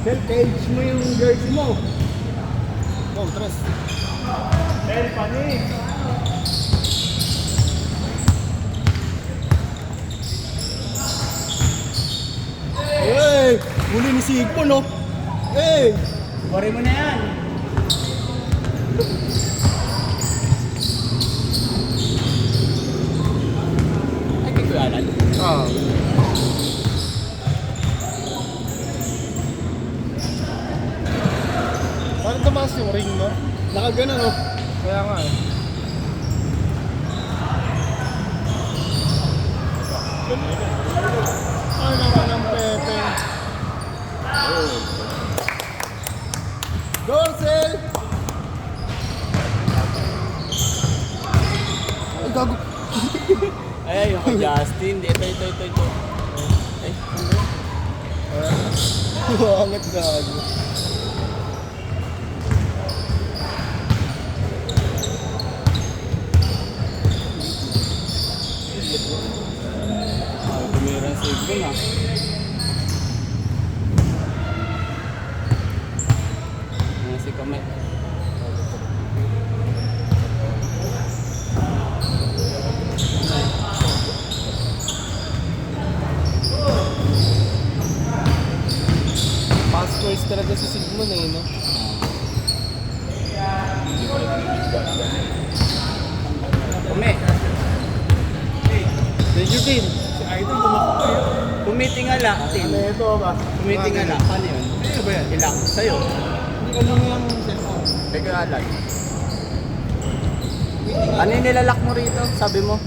Sel, cage mo yung jersey mo. Go, tres. Sel, panik. Hey! Huli ni Sigpo, no? Hey! Bore mo na yan. Ay, kay Kuya Alan. Ah. Parang tumaas yung ring, no? Nakagana, no? Kaya nga, eh. Ay, naman ang Pepe. Dorsey! Ay, gago. Ay, yung kay Justin. Ito. Ay, Angat gago. tumira sa Igbo na. Si Kamay. Pass choice talaga si Sigmund, eh, no? Kumi. Medyo din. Si Idol tumakbo eh. Kumitingala. Ano ito ba? Kumitingala. Paano yun? Ano ba yan? Ilak. Sa'yo. Hindi ko lang yung cellphone. Kay Kuya Alan. Ano yung nilalak mo rito? Sabi mo?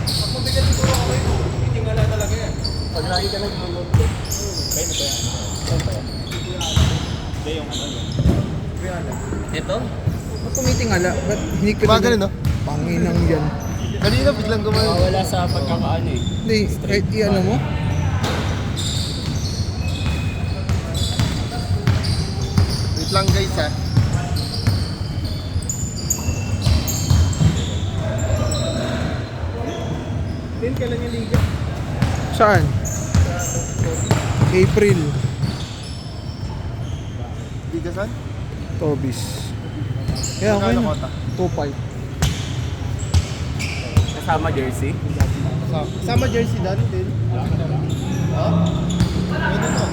Pag mabigat siguro ako ito, titingala talaga yan. Pag lagi ka nag-load ko. Kaya ba yan? Hindi yung ano yun. Ito? Ba't tumitingala? Ba't hindi ko Mga ganun, no? Panginang yan. Kanina biglang gumawa. Wala sa pagkakaano eh. Hindi, kahit i-ano mo? Wait lang guys, ha. Din, kailan yung liga? Saan? April. Bigasan? Tobis. Kaya okay Magkano na. kota? 2.5. Kasama jersey? Sama jersey dati din. Ha? Pwede to.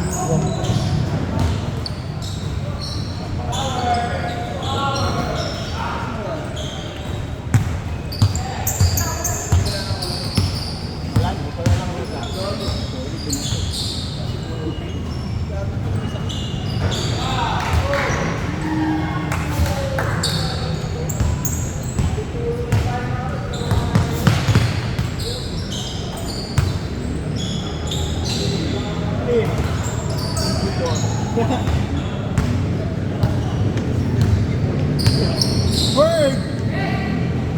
Bird!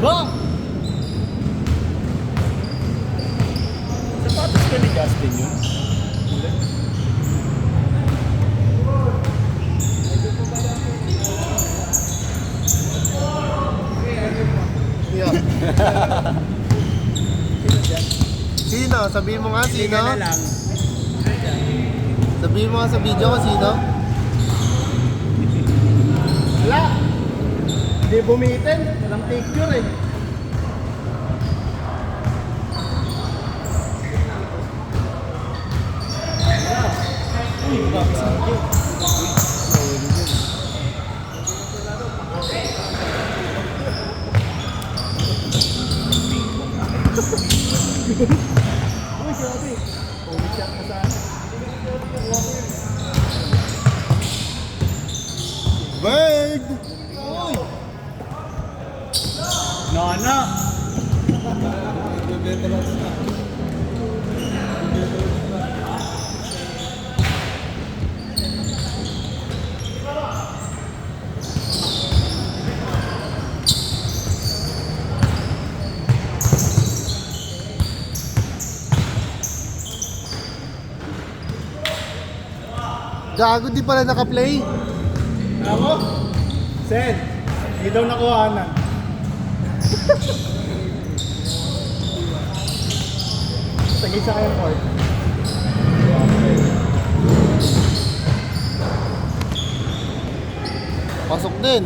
Go! Sapatos ka ni Justin yun? Yeah. Sino? Sabihin mo nga sino? Liga na lang. Sabihin mo nga sa video ko sino? Wala! Hindi bumitin. Walang picture eh. Uy, grabe. Ulit siya ka sana. Bird! Uy! Nana! Gago, di pala naka-play. Ako? Sen, hindi daw nakuhanan. Sagay sa kayong court. Pasok din.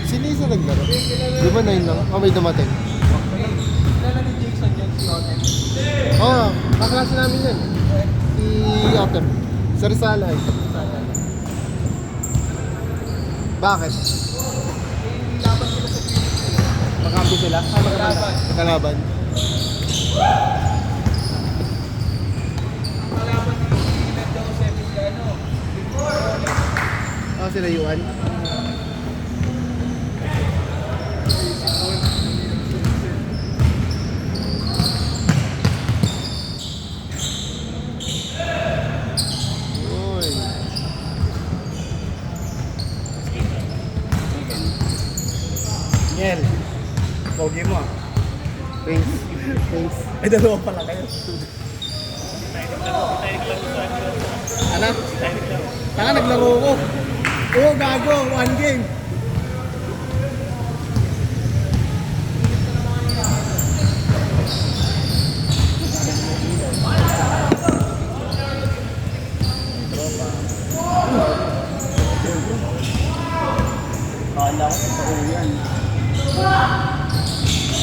Sino yung isa naglaro? Di ba 9 lang? Oh, may dumating. Kilala ni Jason yun, si Otem. Oo, kaklase namin yan. Si Otem. Sa Rizal ay. Bakit? Laban sila sa Philippines. Makambi sila? Magkalaban. Kalaban. Malaban ni Nando Sevillano. Ah, sila Yuan. Uy. Niel. Pogi mo ah. Thanks. Thanks. Ay, dalawa pala kayo. Ano? Taka, naglaro ko. Oo, gago. One game. Kala ko sa uyan.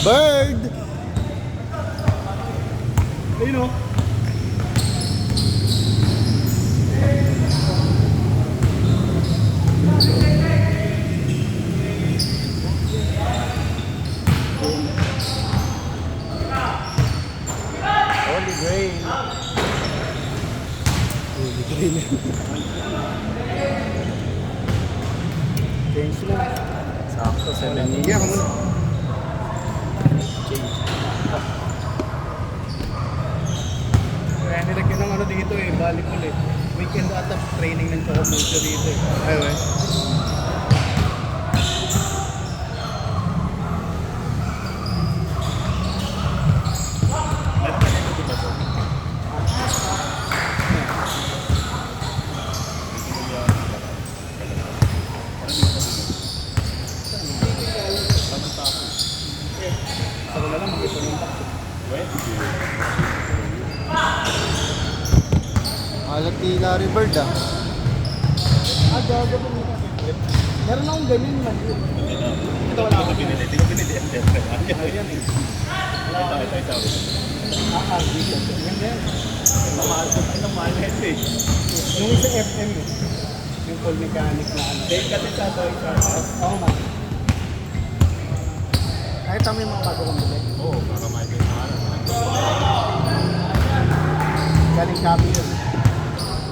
Bird! Ayun o. Holy Grail. Holy Grail. Change na. Sakto, 7 minutes. Iya ka muna. Kaya nilagyan ng ano dito eh, volleyball eh. Weekend ata training ng Chocomucho dito eh. Ay, wey. Saka na lang makita ng takso. Alat ni Larry Bird ah. Ah, gago po nito. Meron akong ganyan man. Ito wala akong binili. Ito binili. Ayan eh. Ah, dito. Ganyan. Mahal eh. Yung isa FM eh. Yung full mechanic na ano. Dahil kasi sa Toy Cars. Oo man. Kahit kami mga bago kong bili. Oo, para makikita Galing Shopee yun.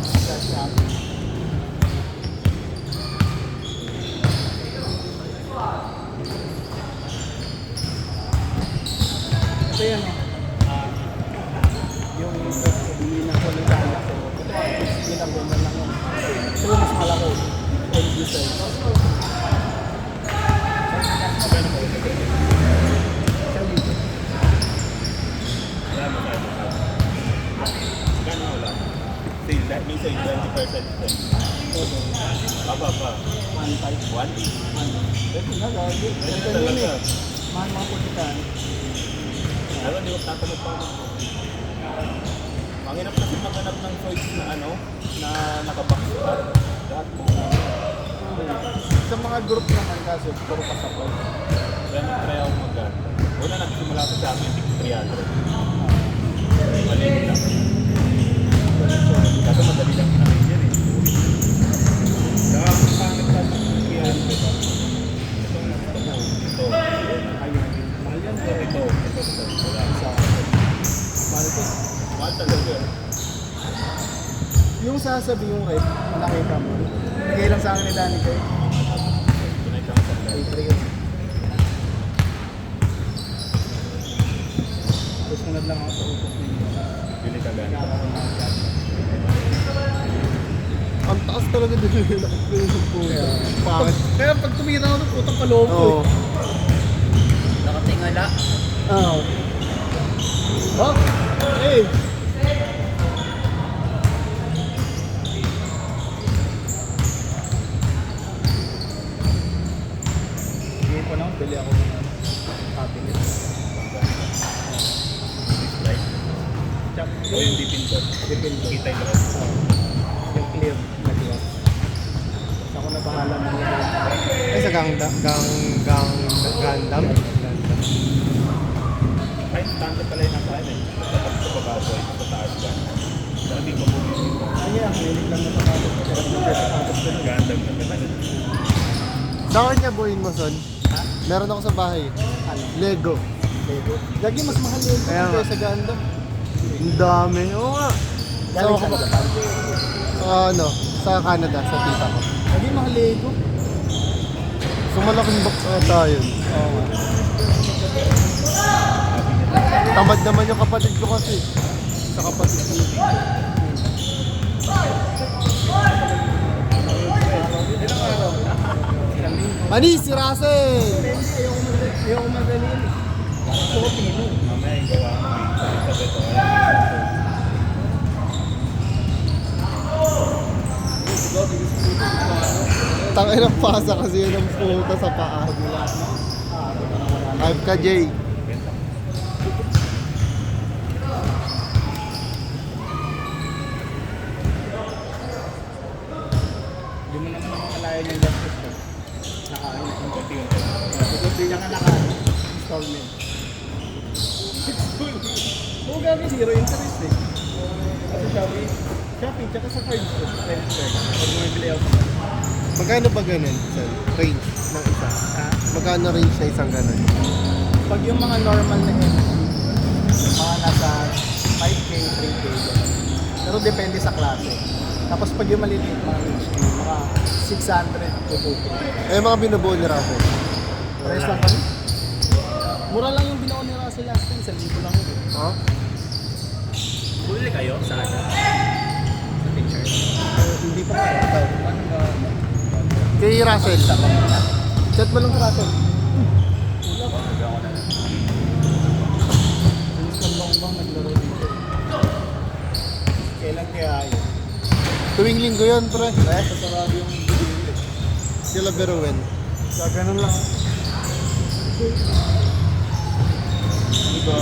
Sa Shopee. Ito yan o. Yung hindi na full mechanic. Ito ang ginagawa na lang yun. Ito yung mas malaki. Yung diesel. Minsan 20% Papa. 1 Ito na gagi. Ito yun eh. Mahal mga pulitan. Pero hindi ko tatanong pa ako. Manginap kasi maghanap ng choice na ano, na nakabox pa. Lahat po. Sa mga group naman kasi, puro pasapay. Kaya nag-try ako mag-ano. Una nagsimula ko sa akin, 300. Maliit lang. Kaso madali lang namin yan eh. Saka ang pangit pa 300. Ito. Ayun. Mahal yan. Ito. Wala. Mahal ko. Mahal talaga. Yung sasabi yung rep, nakita mo. Bigay lang sa akin ni Danny Kay. Tunay kang sa Libre yun. Tapos munad lang ako sa utos ninyo. Bili ka ganito. Nakaroon na ako dyan. Ang taas talaga din yung nakapilin po. Bakit? Kaya pag tumira ako, putang paloko Oo. eh. Nakatingala. Oo. Oh, hey! bumili ako ng cabinet. Right? Tsaka, yung dipindot. Depende. Kita yung loob. Yung clear na glass. Tapos ako na bahala mo yun. Ay, sa Gundam. Gundam. Kahit standard pala yung nasa akin eh. Sa baba ko, sa taas ka. Sabi ko bumili. Kaya ang hilig lang na makapag. Pero nagkakapag ko na. Gandang na talaga. Saan niya buuin mo, Son? Ha? Meron ako sa bahay. Ano? Lego. Lego. Lagi mas mahal yun Kaya nga. sa Gundam. Ang dami. Oo nga. Galing Saan sa ako- Japan. Ano, sa Canada, sa tita ko. Lagi mahal Lego. So malaking box ata yun. Oo nga. Tamad naman yung kapatid ko kasi. Sa kapatid ko. Ilang araw? Ilang linggo. Mani, si Russell! Ayoko madali. So, pino. Mamaya yung gawa ko sa beto. Tangay ng pasa kasi yun ang puta sa paa. Hype ka, Jay. Hindi mo naman makalayan yung laptop ko. Nakain na yung Konti yung Hindi niya nga naka-installment. Oo, gagi, zero interest eh. Kasi Shopee, tsaka sa card ko, credit card. Pag bumibili ako sa card. Magkano ba ganun, Son? Range ng isa? Ha? Magkano range na isang ganun? Pag yung mga normal na MP, mga nasa 5K, 3K, gano'n. Pero depende sa klase. Tapos pag yung maliliit mga HQ, mga 600 to 2K. Eh, mga binubuo ni Russell. Pares lang kami. Mura lang yung binuo ni Russell last time, 1,000 lang yun. Ha? Bumili kayo sa ano? Sa picture. Hindi pa kaya. Ano ba? Kay Russell. Chat mo lang kay Russell. Wala ba? Sabi ako na lang. Bilis lang bang naglaro dito. Kailan kaya yun? Tuwing linggo yun, pre. Sa sarado yung video. Sila Beruwen. Sa ganun lang. Diba?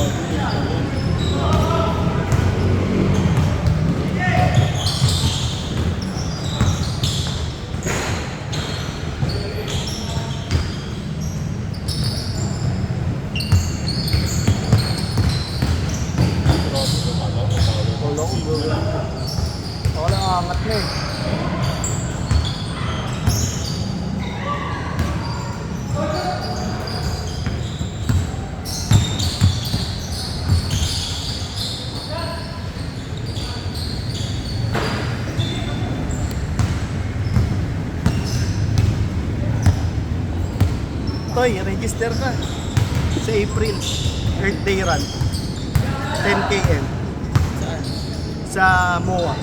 Wala ko bro. Ako lang angat na eh. Toy, register ka sa April. Earth Day Run. 10 km. Sa MOA.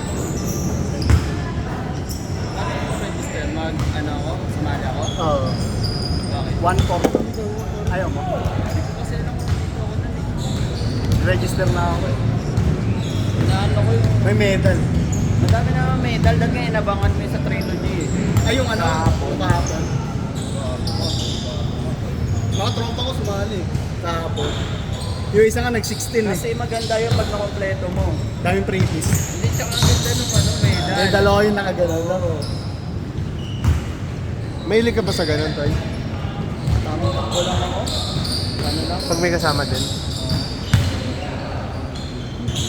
Register mag, ano ako? Sumali ako? Oo. Bakit? 1 Ayaw mo? Kasi lang dito ako na eh. Register na ako eh. Naano ko yung... May medal. Madami na medal. Dahil nga inabangan mo yung sa trilogy eh. Ay, yung ano? Kahapon. Yung kahapon. Mga tropa ko sumali. Kahapon. Yung isa nga nag-16 eh. Kasi maganda yung pag nakompleto mo. Daming practice. Hindi, tsaka ang ganda nung ano, medal. May dalawa yung nakaganon ako. Mahilig ka ba sa ganun, Toy? Tamang takbo lang ako. Ano lang. Pag may kasama din.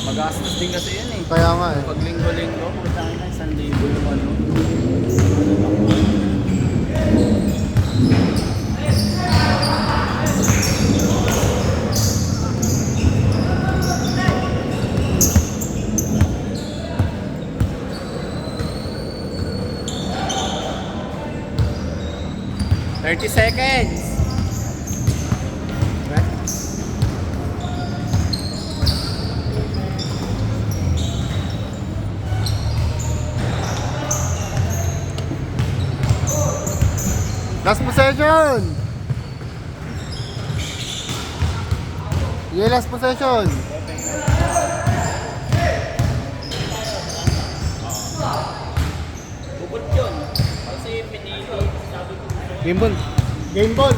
Magastos din kasi yun eh. Kaya nga eh. Pag linggo-linggo, putang na 1,000 yung ano. $30 seconds. Last possession! Yeah, last possession! Bukod yun. Kasi pinili, sabi ko, Game ball. Game ball.